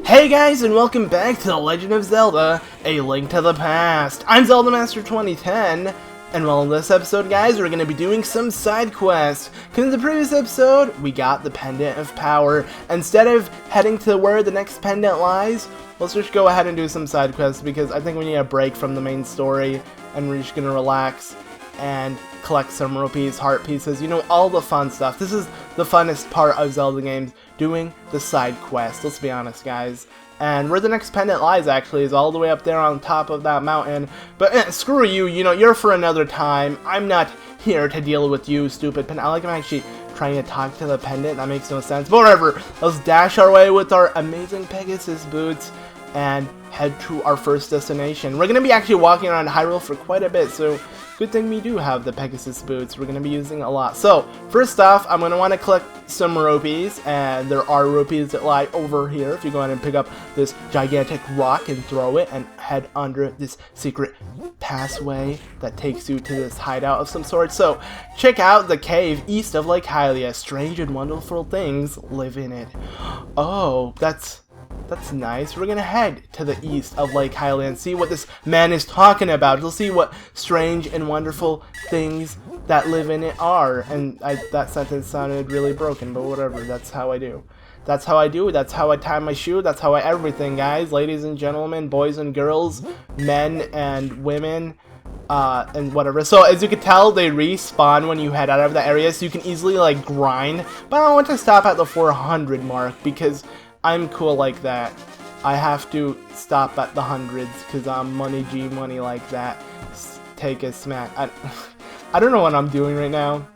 Hey guys, and welcome back to The Legend of Zelda, A Link to the Past. I'm Zelda Master 2010, and well, in this episode, guys, we're going to be doing some side quests. Because in the previous episode, we got the Pendant of Power. Instead of heading to where the next pendant lies, let's just go ahead and do some side quests, because I think we need a break from the main story, and we're just going to relax and collect some rupees, heart pieces, you know, all the fun stuff. This is the funnest part of Zelda games, doing the side quests, let's be honest, guys. And where the next pendant lies, actually, is all the way up there on top of that mountain. But screw you, you know, you're for another time. I'm not here to deal with you, stupid pendant. I like I'm actually trying to talk to the pendant, that makes no sense. But whatever, let's dash our way with our amazing Pegasus boots and head to our first destination. We're going to be actually walking around Hyrule for quite a bit, so good thing we do have the Pegasus boots. We're going to be using a lot. So, first off, I'm going to want to collect some rupees, and there are rupees that lie over here. If you go ahead and pick up this gigantic rock and throw it, and head under this secret passway that takes you to this hideout of some sort. So, check out the cave east of Lake Hylia. Strange and wonderful things live in it. Oh, that's nice. We're gonna head to the east of Lake Hylia and see what this man is talking about. We'll see what strange and wonderful things that live in it are. And that sentence sounded really broken, but whatever. That's how I do. That's how I do. That's how I tie my shoe. That's how I everything, guys. Ladies and gentlemen, boys and girls, men and women, and whatever. So as you can tell, they respawn when you head out of the area, so you can easily like grind. But I want to stop at the 400 mark because I'm cool like that. I have to stop at the hundreds because I'm money G money like that. Take a smack. I don't know what I'm doing right now,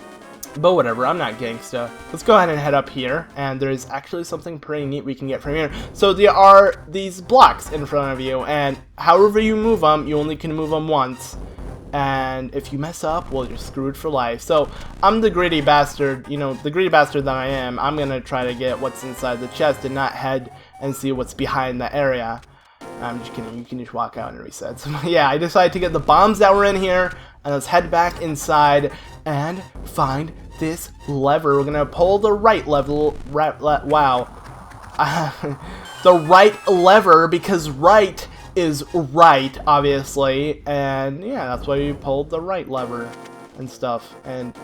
but whatever, I'm not gangsta. Let's go ahead and head up here, and there's actually something pretty neat we can get from here. So there are these blocks in front of you, and however you move them, you only can move them once. And if you mess up, well, you're screwed for life. So I'm the greedy bastard, you know, the greedy bastard that I am. I'm gonna try to get what's inside the chest and not head and see what's behind the area. I'm just kidding, you can just walk out and reset. So yeah, I decided to get the bombs that were in here, and let's head back inside and find this lever. We're gonna pull the right level, wow. The right lever, because right is right, obviously, and yeah, that's why we pulled the right lever and stuff. And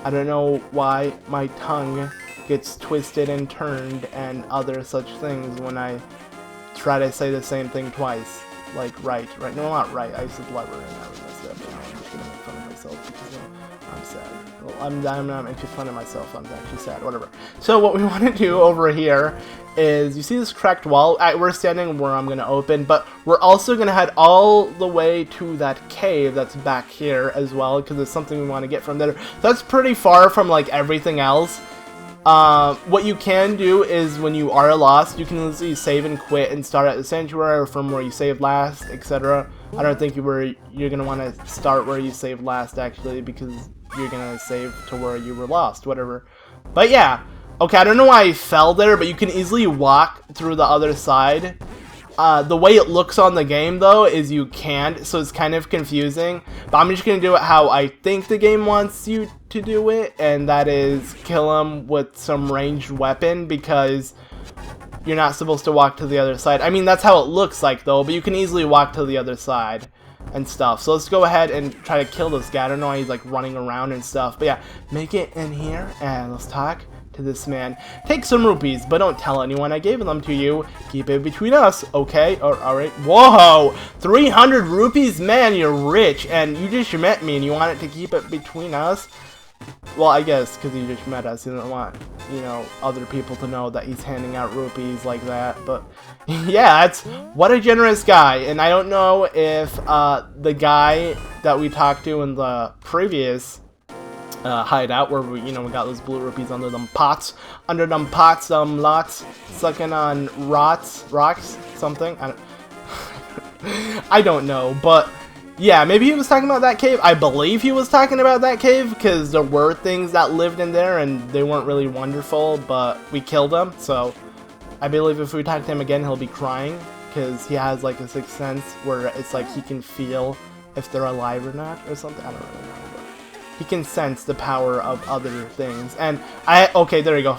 I don't know why my tongue gets twisted and turned and other such things when I try to say the same thing twice, like right, no, not right, I said lever and I was messed up. I'm just gonna make fun of myself because I'm sad. Well, I'm not making fun of myself, I'm actually sad, whatever. So what we want to do over here is, you see this cracked wall? We're standing where I'm going to open, but we're also going to head all the way to that cave that's back here as well, because there's something we want to get from there. That's pretty far from like everything else. What you can do is, when you are lost, you can easily save and quit and start at the sanctuary or from where you saved last, etc. I don't think you're going to want to start where you saved last, actually, because you're going to save to where you were lost, whatever. But yeah. Okay, I don't know why I fell there, but you can easily walk through the other side. The way it looks on the game, though, is you can't, so it's kind of confusing. But I'm just going to do it how I think the game wants you to do it, and that is kill him with some ranged weapon, because you're not supposed to walk to the other side. I mean, that's how it looks like, though, but you can easily walk to the other side and stuff. So let's go ahead and try to kill this guy. I don't know why he's, like, running around and stuff. But yeah, make it in here, and let's talk to this man. Take some rupees, but don't tell anyone I gave them to you. Keep it between us, okay? Alright. Whoa! 300 rupees? Man, you're rich, and you just met me and you wanted to keep it between us? Well, I guess, because you just met us, he didn't want, you know, other people to know that he's handing out rupees like that, but yeah, what a generous guy. And I don't know if the guy that we talked to in the previous hideout, where we got those blue rupees under them pots, lots, sucking on rocks, something. I don't know, but yeah, maybe he was talking about that cave. I believe he was talking about that cave, because there were things that lived in there, and they weren't really wonderful, but we killed them, so I believe if we talk to him again, he'll be crying, because he has like a sixth sense where it's like he can feel if they're alive or not, or something. I don't really know. He can sense the power of other things. And okay, there you go.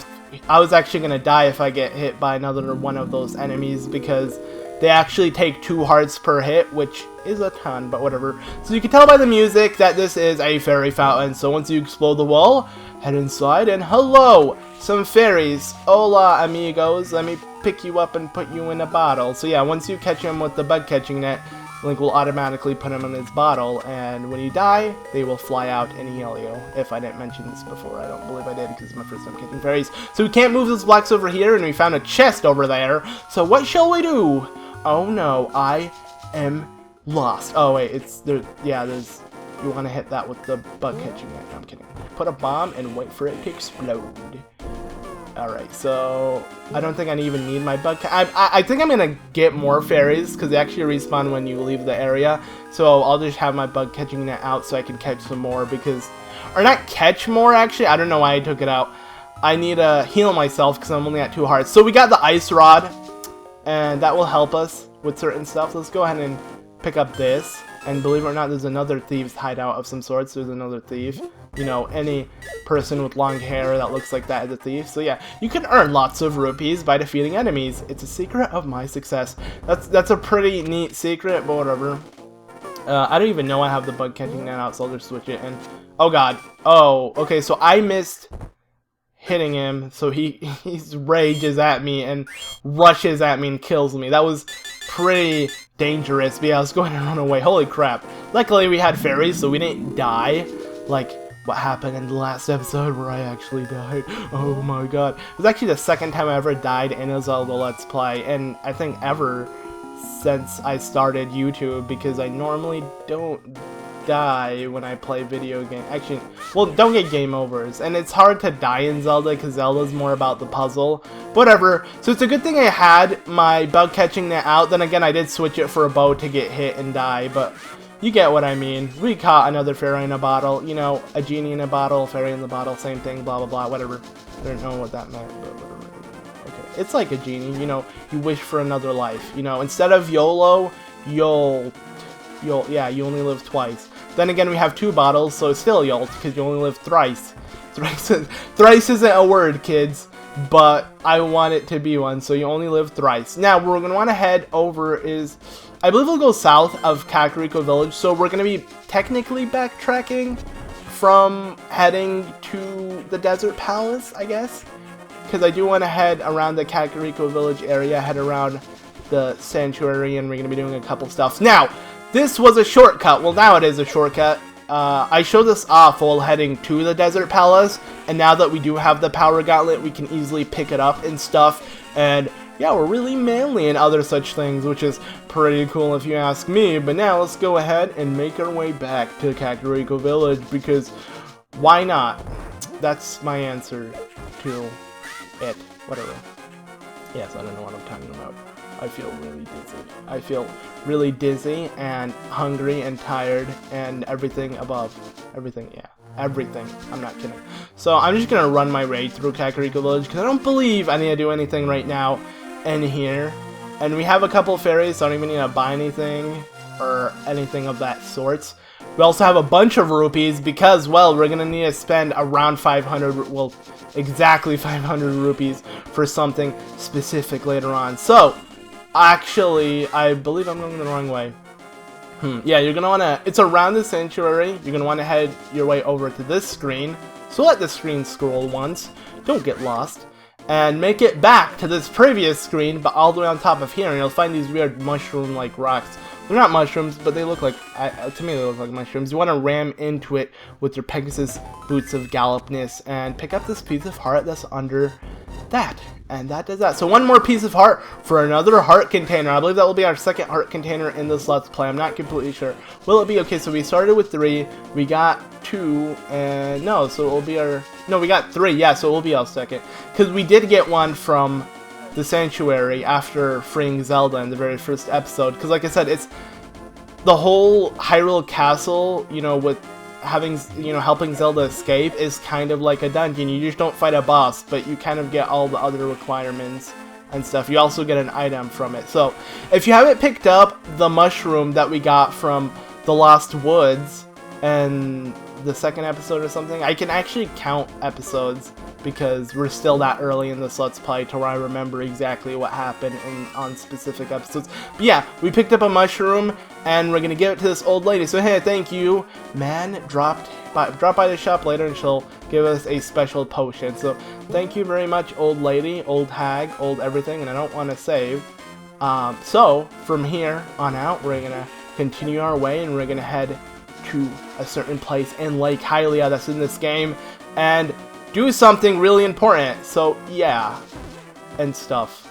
I was actually gonna die if I get hit by another one of those enemies, because they actually take 2 hearts per hit, which is a ton, but whatever. So you can tell by the music that this is a fairy fountain. So once you explode the wall, head inside, and hello, some fairies. Hola, amigos. Let me pick you up and put you in a bottle. So yeah, once you catch him with the bug catching net, Link will automatically put him in his bottle, and when you die, they will fly out and heal you. If I didn't mention this before, I don't believe I did, because it's my first time catching fairies. So we can't move those blocks over here, and we found a chest over there. So what shall we do? Oh no, I am lost. Oh wait, it's there. Yeah, there's. You want to hit that with the bug catching net. No, I'm kidding. Put a bomb and wait for it to explode. Alright, so I don't think I even need my bug. I think I'm gonna get more fairies, because they actually respawn when you leave the area. So I'll just have my bug catching net out so I can catch some more, because, or not catch more actually. I don't know why I took it out. I need to heal myself because I'm only at 2 hearts. So we got the ice rod, and that will help us with certain stuff. Let's go ahead and pick up this. And believe it or not, there's another thief's hideout of some sorts. There's another thief. You know, any person with long hair that looks like that is a thief. So yeah, you can earn lots of rupees by defeating enemies. It's a secret of my success. That's a pretty neat secret, but whatever. I don't even know I have the bug catching net out, so I'll just switch it. And oh god. Oh, okay, so I missed hitting him, so he rages at me and rushes at me and kills me. That was pretty dangerous, but yeah, I was going to run away. Holy crap. Luckily we had fairies, so we didn't die like what happened in the last episode where I actually died. Oh my god. It was actually the second time I ever died in a Zelda Let's Play, and I think ever since I started YouTube, because I normally don't die when I play video games. Actually, well, don't get game overs, and it's hard to die in Zelda because Zelda's more about the puzzle. Whatever. So it's a good thing I had my bug catching net out. Then again, I did switch it for a bow to get hit and die, but you get what I mean. We caught another fairy in a bottle. You know, a genie in a bottle, fairy in the bottle, same thing, blah blah blah, whatever. I don't know what that meant, but whatever. Okay, it's like a genie, you know, you wish for another life. You know, instead of YOLO, yeah, you only live twice. Then again, we have 2 bottles, so it's still YOLT, because you only live thrice. Thrice isn't a word, kids, but I want it to be one, so you only live thrice. Now, where we're going to want to head over is, I believe we'll go south of Kakariko Village, so we're going to be technically backtracking from heading to the Desert Palace, I guess, because I do want to head around the Kakariko Village area, head around the Sanctuary, and we're going to be doing a couple stuff. Now, this was a shortcut. Well, now it is a shortcut. I showed this off while heading to the Desert Palace, and now that we do have the Power Gauntlet, we can easily pick it up and stuff, and yeah, we're really manly and other such things, which is pretty cool if you ask me. But now let's go ahead and make our way back to Kakariko Village, because why not? That's my answer to it. Whatever. Yes, I don't know what I'm talking about. I feel really dizzy. I feel really dizzy and hungry and tired and everything above. Everything, yeah. Everything. I'm not kidding. So I'm just gonna run my raid through Kakariko Village because I don't believe I need to do anything right now in here. And we have a couple fairies, so I don't even need to buy anything or anything of that sort. We also have a bunch of rupees because, well, we're gonna need to spend around 500, well, exactly 500 rupees for something specific later on. So, actually, I believe I'm going the wrong way. Yeah, you're gonna wanna, it's around the sanctuary. You're gonna wanna head your way over to this screen. So let the screen scroll once. Don't get lost. And make it back to this previous screen, but all the way on top of here, and you'll find these weird mushroom-like rocks. They're not mushrooms, but they look like, to me they look like mushrooms. You want to ram into it with your Pegasus Boots of Gallopness and pick up this piece of heart that's under that. And that does that. So one more piece of heart for another heart container. I believe that will be our second heart container in this Let's Play. I'm not completely sure. Will it be? Okay, so we started with 3. We got 2. And no, so it will be our... No, we got 3. Yeah, so it will be our second. Because we did get one from the Sanctuary after freeing Zelda in the very first episode, because like I said, it's the whole Hyrule Castle, you know, with having, you know, helping Zelda escape is kind of like a dungeon. You just don't fight a boss, but you kind of get all the other requirements and stuff. You also get an item from it. So if you haven't picked up the mushroom that we got from the Lost Woods and the second episode or something, I can actually count episodes because we're still that early in this Let's Play to where I remember exactly what happened on specific episodes. But yeah, we picked up a mushroom, and we're gonna give it to this old lady. So hey, thank you, man. Drop by the shop later, and she'll give us a special potion. So thank you very much, old lady, old hag, old everything, and I don't want to save. So from here on out, we're gonna continue our way, and we're gonna head to a certain place in Lake Hylia that's in this game, and do something really important. So yeah, and stuff,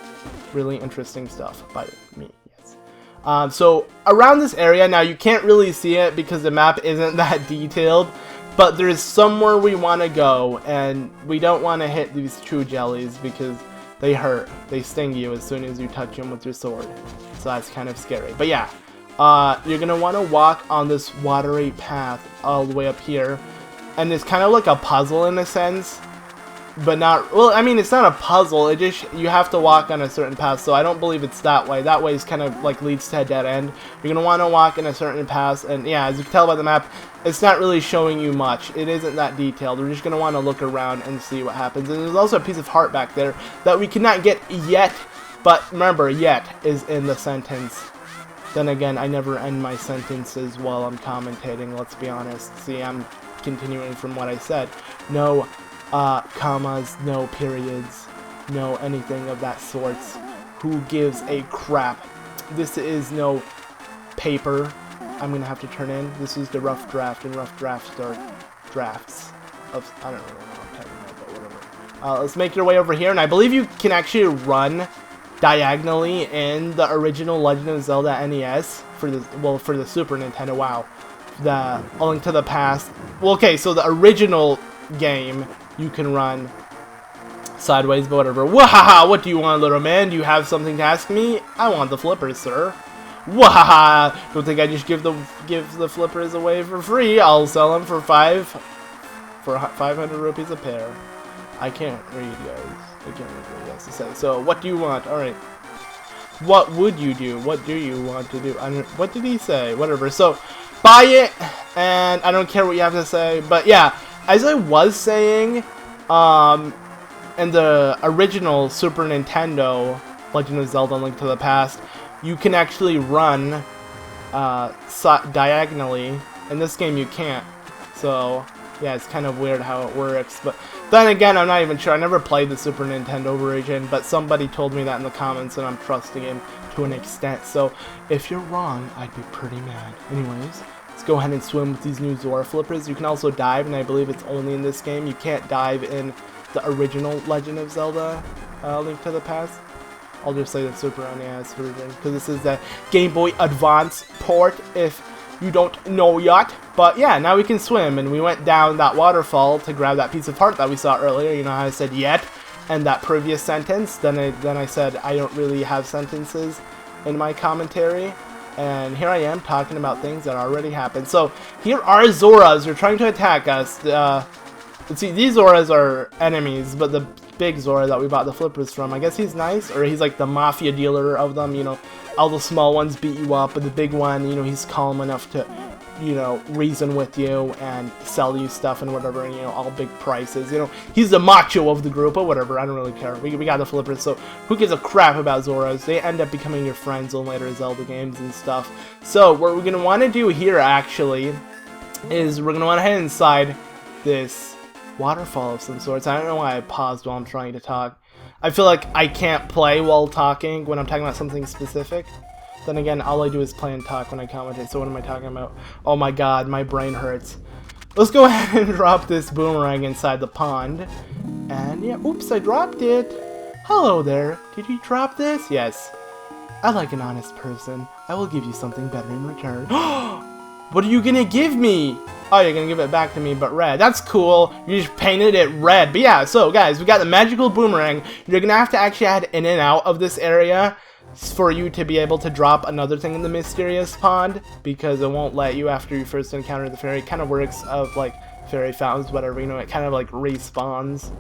really interesting stuff by me. Yes. So around this area now, you can't really see it because the map isn't that detailed, but there's somewhere we want to go, and we don't want to hit these true jellies because they hurt. They sting you as soon as you touch them with your sword, so that's kind of scary. But yeah, you're gonna want to walk on this watery path all the way up here. And it's kind of like a puzzle in a sense, but not, well, I mean, it's not a puzzle, it just, you have to walk on a certain path, so I don't believe it's that way. That way is kind of like leads to a dead end. You're going to want to walk in a certain path, and yeah, as you can tell by the map, it's not really showing you much. It isn't that detailed. We're just going to want to look around and see what happens. And there's also a piece of heart back there that we cannot get yet, but remember, yet is in the sentence. Then again, I never end my sentences while I'm commentating, let's be honest. See, I'm continuing from what I said. No commas, no periods, no anything of that sorts. Who gives a crap? This is no paper I'm gonna have to turn in. This is the rough draft, and rough drafts are drafts of, I don't really know what I'm talking about, but whatever. Let's make your way over here, and I believe you can actually run diagonally in the original Legend of Zelda NES for the Super Nintendo. Wow. The A Link to the Past. Well, okay, so the original game you can run sideways, but whatever. Wahaha! What do you want, little man? Do you have something to ask me? I want the flippers, sir. Wahaha! Don't think I just give the flippers away for free. I'll sell them for 500 rupees a pair. I can't read, guys. I can't read what he has to say. So, what do you want? All right. What would you do? What do you want to do? What did he say? Whatever. So, buy it, and I don't care what you have to say. But yeah, as I was saying, in the original Super Nintendo Legend of Zelda: Link to the Past, you can actually run diagonally. In this game, you can't. So yeah, it's kind of weird how it works. But then again, I'm not even sure. I never played the Super Nintendo version, but somebody told me that in the comments, and I'm trusting him to an extent. So if you're wrong, I'd be pretty mad. Anyways, let's go ahead and swim with these new Zora flippers. You can also dive, and I believe it's only in this game. You can't dive in the original Legend of Zelda Link to the Past. I'll just say the Super NES version, because this is the Game Boy Advance port, if you don't know yet. But yeah, now we can swim, and we went down that waterfall to grab that piece of heart that we saw earlier. You know how I said yet, and that previous sentence, then I said I don't really have sentences in my commentary, and here I am talking about things that already happened. So here are Zoras. They're trying to attack us. Let's see, these Zoras are enemies, but the big Zora that we bought the flippers from, I guess he's nice, or he's like the mafia dealer of them. You know, all the small ones beat you up, but the big one, you know, he's calm enough to, you know, reason with you and sell you stuff and whatever, and, you know, all big prices. You know, he's the macho of the group, but whatever, I don't really care. We got the flippers, so who gives a crap about Zoras? They end up becoming your friends in later Zelda games and stuff. So what we're going to want to do here, actually, is we're going to want to head inside this waterfall of some sorts. I don't know why I paused while I'm trying to talk. I feel like I can't play while talking when I'm talking about something specific. Then again, all I do is play and talk when I commentate, so what am I talking about? Oh my god, my brain hurts. Let's go ahead and drop this boomerang inside the pond. And yeah, oops, I dropped it. Hello there. Did you drop this? Yes. I like an honest person. I will give you something better in return. What are you gonna give me? Oh, you're gonna give it back to me, but red. That's cool. You just painted it red. But yeah, so guys, we got the magical boomerang. You're gonna have to actually head in and out of this area for you to be able to drop another thing in the mysterious pond, because it won't let you after you first encounter the fairy. It kind of works of like fairy fountains, whatever, you know, it kind of like respawns.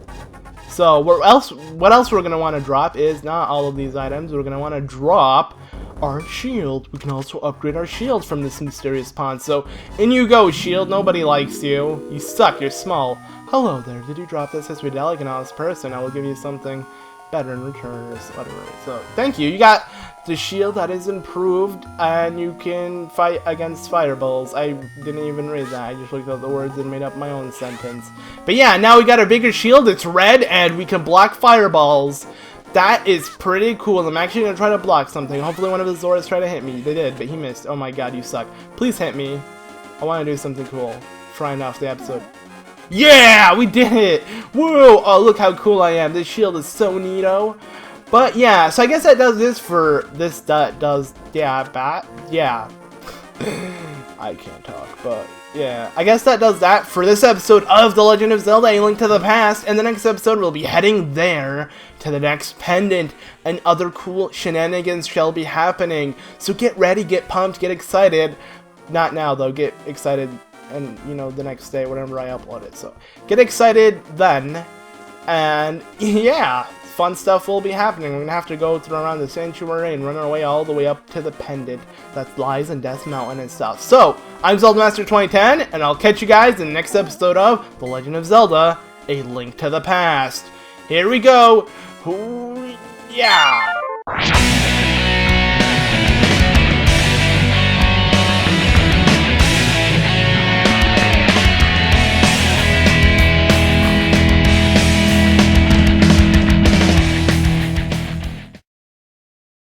So what else we're gonna want to drop is not all of these items. We're gonna want to drop our shield. We can also upgrade our shield from this mysterious pond. So, in you go, shield. Nobody likes you. You suck. You're small. Hello there. Did you drop this history relic and honest person? I will give you something better in return or whatever. So, thank you. You got the shield that is improved, and you can fight against fireballs. I didn't even read that. I just looked at the words and made up my own sentence. But yeah, now we got a bigger shield. It's red, and we can block fireballs. That is pretty cool. I'm actually going to try to block something. Hopefully one of the Zoras try to hit me. They did, but he missed. Oh my god, you suck. Please hit me. I want to do something cool. Trying off the episode. Yeah, we did it! Whoa! Oh, look how cool I am. This shield is so neato. But yeah, so I guess that does this for this. That does, yeah, yeah. I can't talk, but yeah. I guess that does that for this episode of The Legend of Zelda: A Link to the Past. And the next episode, we'll be heading there to the next pendant, and other cool shenanigans shall be happening. So get ready, get pumped, get excited. Not now though. Get excited, and you know, the next day, whenever I upload it. So get excited then, and yeah. Fun stuff will be happening. We're gonna have to go through around the sanctuary and run our way all the way up to the pendant that lies in Death Mountain and stuff. So, I'm Zelda Master 2010, and I'll catch you guys in the next episode of The Legend of Zelda: A Link to the Past. Here we go. Ooh, yeah.